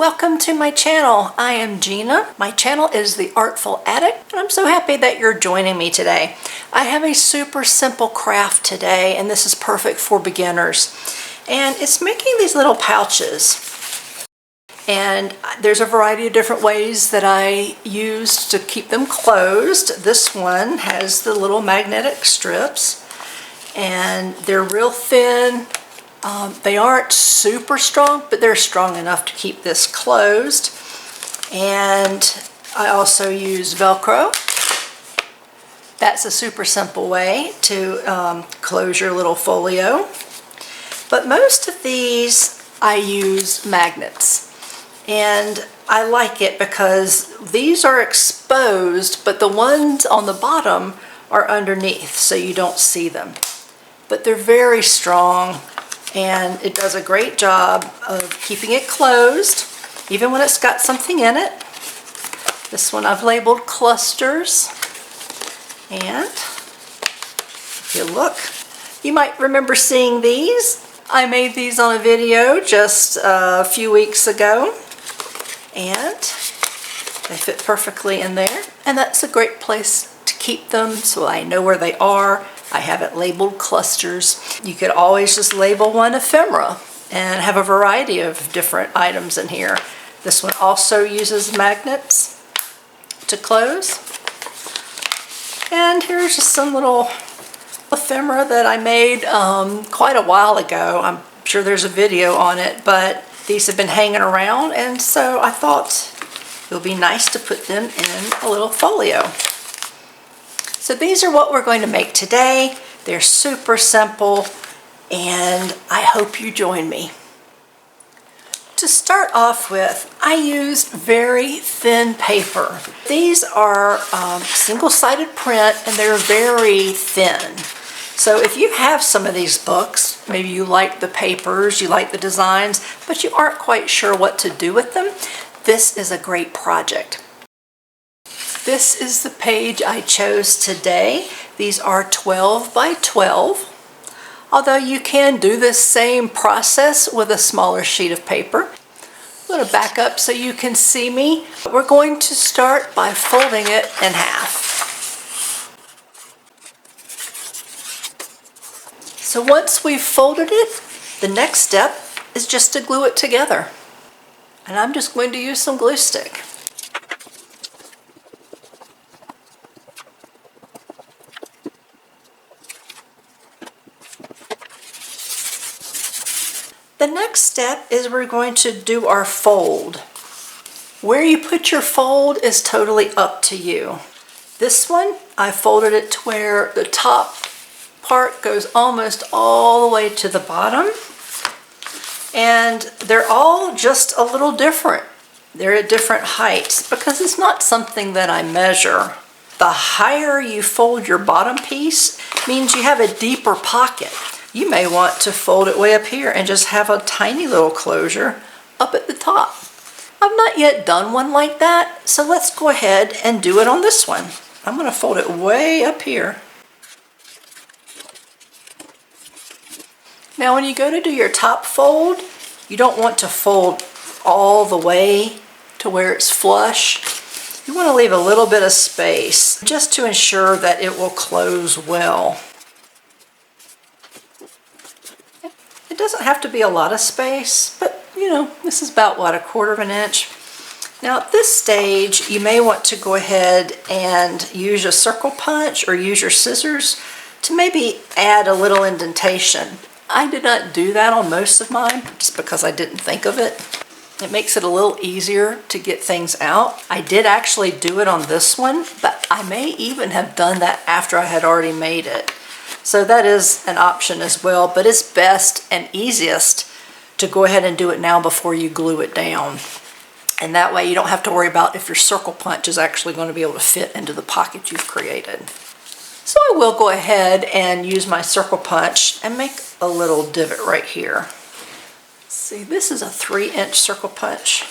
welcome to my channel. I am Gina. My channel is the Artful Addict, and I'm so happy that you're joining me today. I have a super simple craft today, and this is perfect for beginners. And it's making these little pouches. And there's a variety of different ways that I use to keep them closed. This one has the little magnetic strips, and they're real thin. They aren't super strong, but they're strong enough to keep this closed. And I also use Velcro. That's a super simple way to close your little folio. But most of these I use magnets. And I like it because these are exposed, but the ones on the bottom are underneath, so you don't see them. But they're very strong, and it does a great job of keeping it closed, even when it's got something in it. This one I've labeled clusters. And if you look, you might remember seeing these. I made these on a video just a few weeks ago, and they fit perfectly in there. And that's a great place to keep them so I know where they are. I have it labeled clusters. You could always just label one ephemera and have a variety of different items in here. This one also uses magnets to close. And here's just some little ephemera that I made quite a while ago. I'm sure there's a video on it, but these have been hanging around, and so I thought it would be nice to put them in a little folio. So these are what we're going to make today. They're super simple, and I hope you join me. To start off with, I used very thin paper. These are single-sided print, and they're very thin. So if you have some of these books, maybe you like the papers, you like the designs, but you aren't quite sure what to do with them, this is a great project. This is the page I chose today. These are 12 by 12. Although you can do this same process with a smaller sheet of paper. I'm going to back up so you can see me. We're going to start by folding it in half. So once we've folded it, the next step is just to glue it together. And I'm just going to use some glue stick. The next step is we're going to do our fold. Where you put your fold is totally up to you. This one, I folded it to where the top part goes almost all the way to the bottom. And they're all just a little different. They're at different heights because it's not something that I measure. The higher you fold your bottom piece means you have a deeper pocket. You may want to fold it way up here and just have a tiny little closure up at the top. I've not yet done one like that, so let's go ahead and do it on this one. I'm going to fold it way up here. Now when you go to do your top fold, you don't want to fold all the way to where it's flush. You want to leave a little bit of space just to ensure that it will close well. It doesn't have to be a lot of space, but you know, this is about what, 1/4 of an inch. Now at this stage, you may want to go ahead and use a circle punch or use your scissors to maybe add a little indentation. I did not do that on most of mine just because I didn't think of it. It makes it a little easier to get things out. I did actually do it on this one, but I may even have done that after I had already made it. So that is an option as well, but it's best and easiest to go ahead and do it now before you glue it down. And that way you don't have to worry about if your circle punch is actually going to be able to fit into the pocket you've created. So I will go ahead and use my circle punch and make a little divot right here. See, this is a 3-inch circle punch.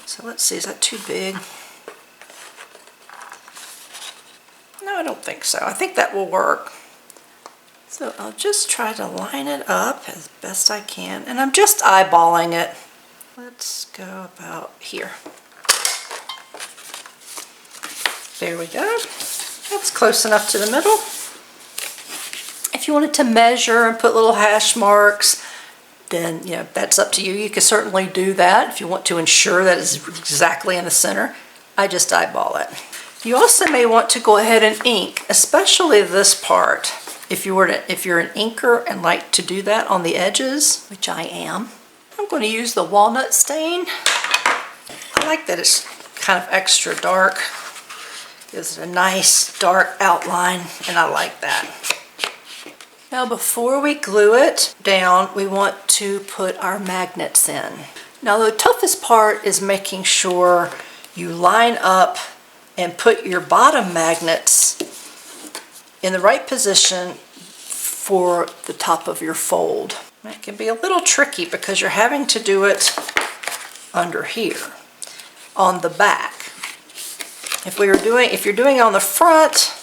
So let's see, is that too big? No, I don't think so. I think that will work. So I'll just try to line it up as best I can, and I'm just eyeballing it. let's go about here. There we go. That's close enough to the middle. If you wanted to measure and put little hash marks, then that's up to you. You can certainly do that if you want to ensure that it's exactly in the center. I just eyeball it. You also may want to go ahead and ink, especially this part. If you're an inker and like to do that on the edges, which I am, I'm going to use the walnut stain. I like that it's kind of extra dark. Gives it a nice dark outline, and I like that. Now before we glue it down, we want to put our magnets in. Now the toughest part is making sure you line up and put your bottom magnets in the right position for the top of your fold. It can be a little tricky because you're having to do it under here on the back. If you're doing it on the front,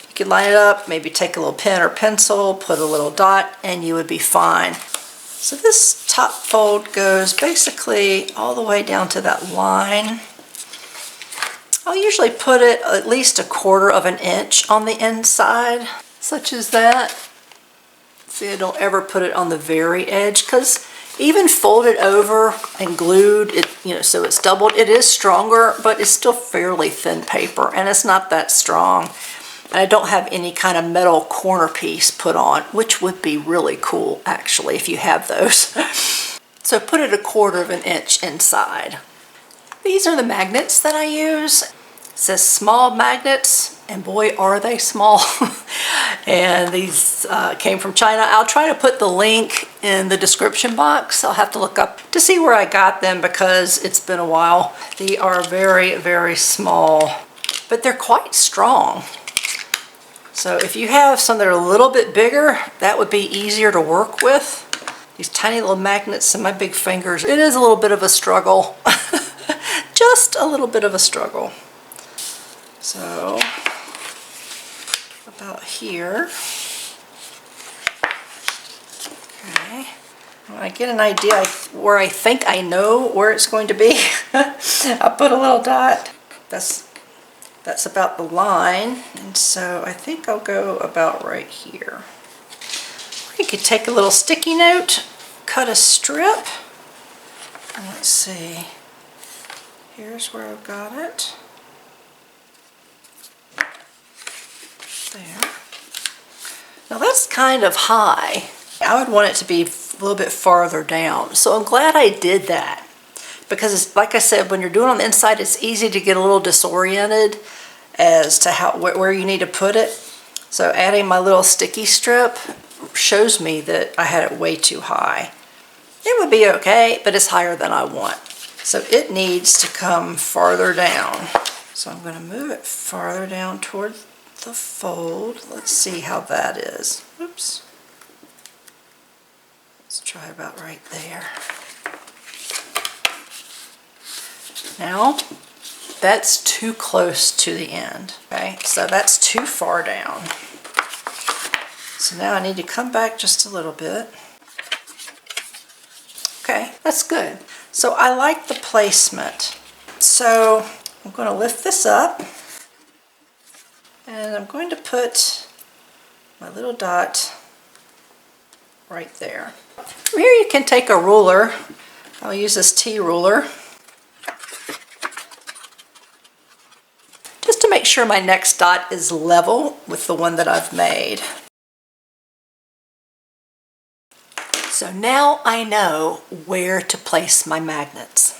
you could line it up, maybe take a little pen or pencil, put a little dot, and you would be fine. So this top fold goes basically all the way down to that line. I'll usually put it at least 1/4 of an inch on the inside, such as that. See, I don't ever put it on the very edge, because even folded over and glued, so it's doubled, it is stronger, but it's still fairly thin paper, and it's not that strong. And I don't have any kind of metal corner piece put on, which would be really cool, actually, if you have those. So put it 1/4 of an inch inside. These are the magnets that I use. It says small magnets, and boy, are they small. And these came from China. I'll try to put the link in the description box. I'll have to look up to see where I got them because it's been a while. They are very, very small, but they're quite strong. So if you have some that are a little bit bigger, that would be easier to work with. These tiny little magnets in my big fingers, it is a little bit of a struggle. Just a little bit of a struggle. So about here. Okay. When I get an idea where I think I know where it's going to be, I'll put a little dot. That's about the line, and so I think I'll go about right here. You could take a little sticky note, cut a strip, and let's see. Here's where I've got it. There. Now that's kind of high. I would want it to be a little bit farther down. So I'm glad I did that. Because like I said, when you're doing it on the inside, it's easy to get a little disoriented as to where you need to put it. So adding my little sticky strip shows me that I had it way too high. It would be okay, but it's higher than I want. So it needs to come farther down. So I'm going to move it farther down toward the fold. Let's see how that is. Oops. Let's try about right there. Now, that's too close to the end. Okay, so that's too far down. So now I need to come back just a little bit. Okay, that's good. So I like the placement. So I'm going to lift this up, and I'm going to put my little dot right there. From here you can take a ruler. I'll use this T ruler. Just to make sure my next dot is level with the one that I've made. So now I know where to place my magnets.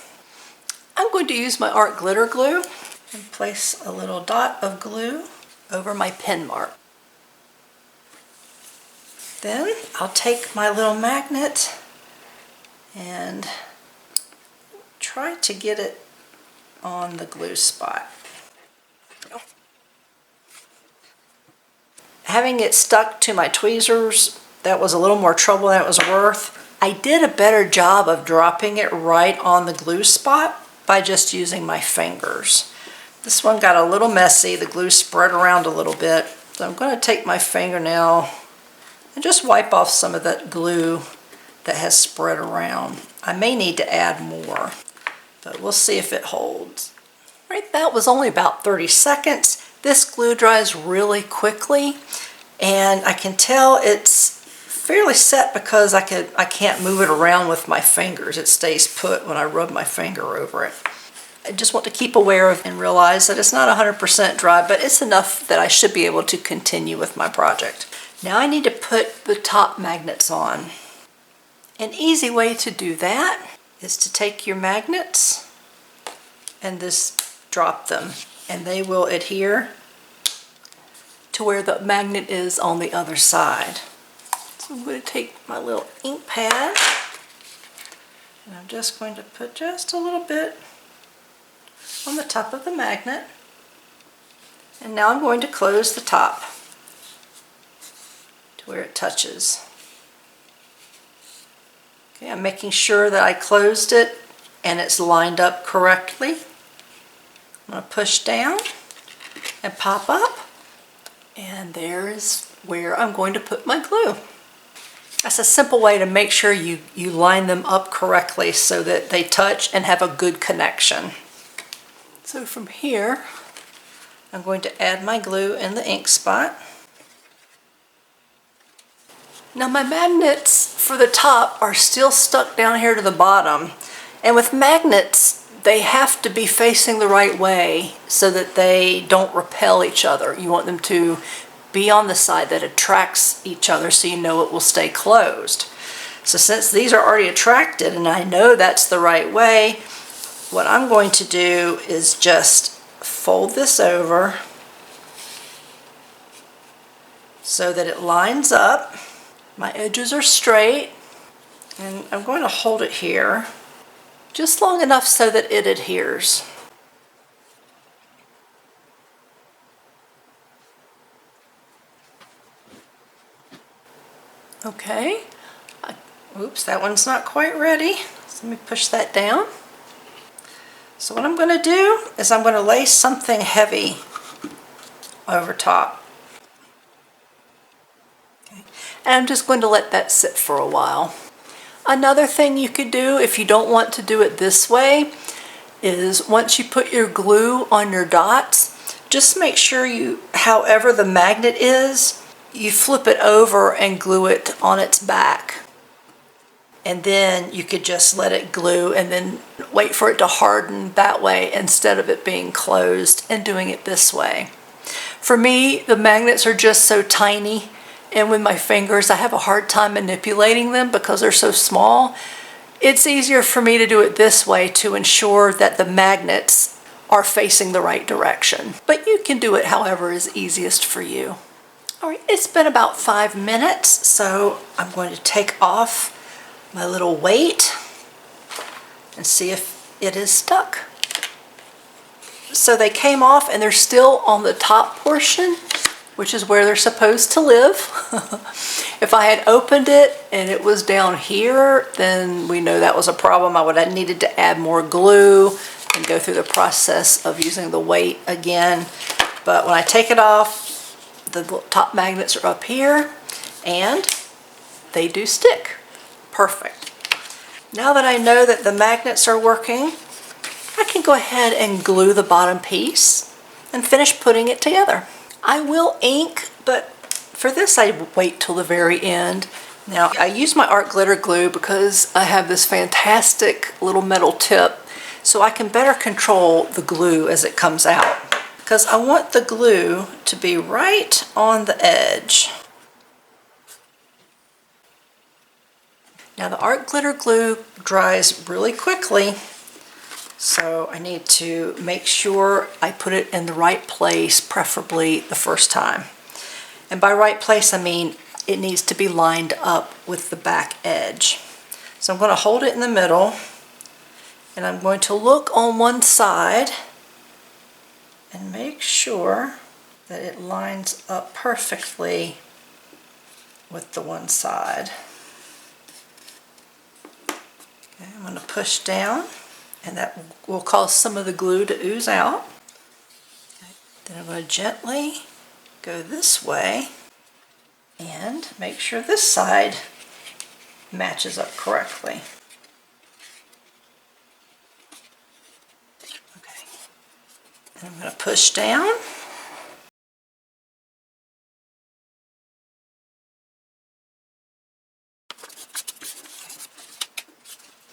I'm going to use my art glitter glue and place a little dot of glue over my pen mark. Then I'll take my little magnet and try to get it on the glue spot. Having it stuck to my tweezers, that was a little more trouble than it was worth. I did a better job of dropping it right on the glue spot by just using my fingers. This one got a little messy. The glue spread around a little bit. So I'm going to take my fingernail and just wipe off some of that glue that has spread around. I may need to add more, but we'll see if it holds. Right, that was only about 30 seconds. This glue dries really quickly, and I can tell it's fairly set because I can't move it around with my fingers. It stays put when I rub my finger over it. I just want to keep aware of and realize that it's not 100% dry, but it's enough that I should be able to continue with my project. Now I need to put the top magnets on. An easy way to do that is to take your magnets and just drop them, and they will adhere to where the magnet is on the other side. So I'm going to take my little ink pad, and I'm just going to put just a little bit on the top of the magnet, and now I'm going to close the top to where it touches. Okay, I'm making sure that I closed it and it's lined up correctly. I'm going to push down and pop up, and there is where I'm going to put my glue. That's a simple way to make sure you line them up correctly so that they touch and have a good connection. So from here, I'm going to add my glue in the ink spot. Now my magnets for the top are still stuck down here to the bottom, and with magnets they have to be facing the right way so that they don't repel each other. You want them to be on the side that attracts each other so you know it will stay closed. So since these are already attracted and I know that's the right way, what I'm going to do is just fold this over so that it lines up. My edges are straight, and I'm going to hold it here just long enough so that it adheres. Okay, oops, that one's not quite ready. So let me push that down. So what I'm going to do is I'm going to lay something heavy over top. Okay. And I'm just going to let that sit for a while. Another thing you could do if you don't want to do it this way is once you put your glue on your dots, just make sure however the magnet is, you flip it over and glue it on its back. And then you could just let it glue and then wait for it to harden that way instead of it being closed and doing it this way. For me, the magnets are just so tiny, and with my fingers I have a hard time manipulating them because they're so small. It's easier for me to do it this way to ensure that the magnets are facing the right direction. But you can do it however is easiest for you. Alright, it's been about 5 minutes, so I'm going to take off my little weight and see if it is stuck. So they came off and they're still on the top portion, which is where they're supposed to live. If I had opened it and it was down here, then we know that was a problem. I would have needed to add more glue and go through the process of using the weight again. But when I take it off, the top magnets are up here and they do stick. Perfect. Now that I know that the magnets are working, I can go ahead and glue the bottom piece and finish putting it together. I will ink, but for this I wait till the very end. Now I use my art glitter glue because I have this fantastic little metal tip, so I can better control the glue as it comes out, because I want the glue to be right on the edge. Now the art glitter glue dries really quickly, so I need to make sure I put it in the right place, preferably the first time. And by right place, I mean it needs to be lined up with the back edge. So I'm going to hold it in the middle, and I'm going to look on one side and make sure that it lines up perfectly with the one side. Okay, I'm going to push down, and that will cause some of the glue to ooze out. Okay, then I'm going to gently go this way and make sure this side matches up correctly. And I'm going to push down.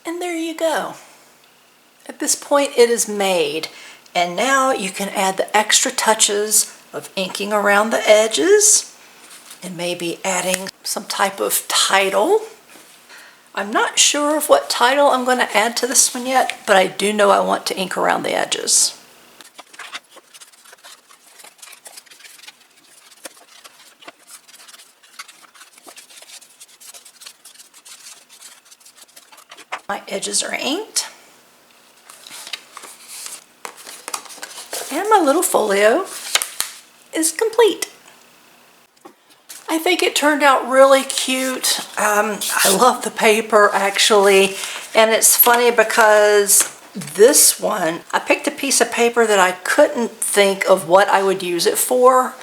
And there you go. At this point it is made. And now you can add the extra touches of inking around the edges and maybe adding some type of title. I'm not sure of what title I'm going to add to this one yet, but I do know I want to ink around the edges. My edges are inked. And my little folio is complete. I think it turned out really cute. I love the paper actually, and it's funny because this one, I picked a piece of paper that I couldn't think of what I would use it for.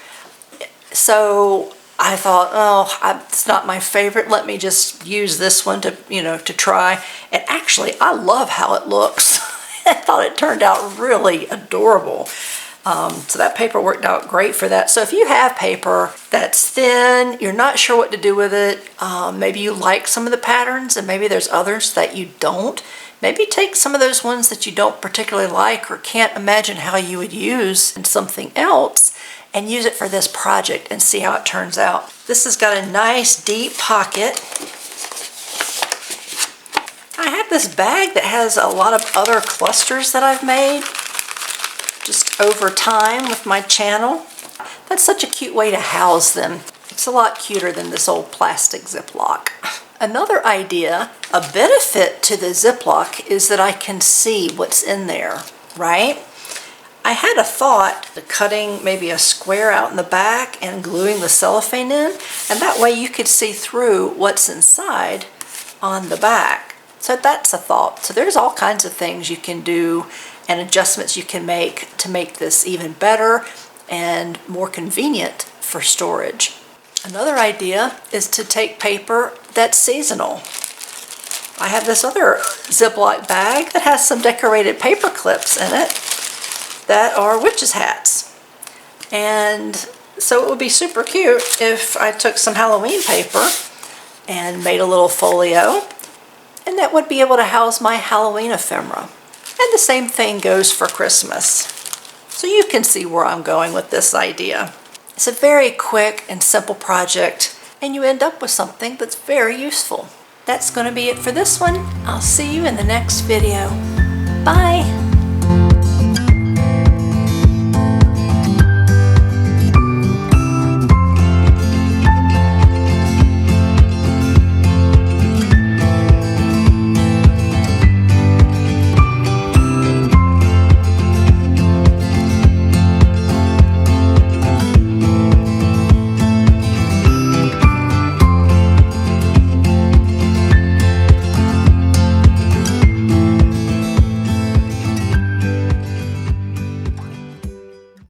So I thought, oh, it's not my favorite. Let me just use this one to, to try. And actually, I love how it looks. I thought it turned out really adorable. So that paper worked out great for that. So if you have paper that's thin, you're not sure what to do with it, maybe you like some of the patterns and maybe there's others that you don't, maybe take some of those ones that you don't particularly like or can't imagine how you would use in something else and use it for this project and see how it turns out. This has got a nice deep pocket. I have this bag that has a lot of other clusters that I've made just over time with my channel. That's such a cute way to house them. It's a lot cuter than this old plastic Ziploc. Another idea, a benefit to the Ziploc is that I can see what's in there, right? I had a thought of cutting maybe a square out in the back and gluing the cellophane in, and that way you could see through what's inside on the back. So that's a thought. So there's all kinds of things you can do and adjustments you can make to make this even better and more convenient for storage. Another idea is to take paper that's seasonal. I have this other Ziploc bag that has some decorated paper clips in it that are witches' hats. And so it would be super cute if I took some Halloween paper and made a little folio, and that would be able to house my Halloween ephemera. And the same thing goes for Christmas. So you can see where I'm going with this idea. It's a very quick and simple project, and you end up with something that's very useful. That's going to be it for this one. I'll see you in the next video. Bye!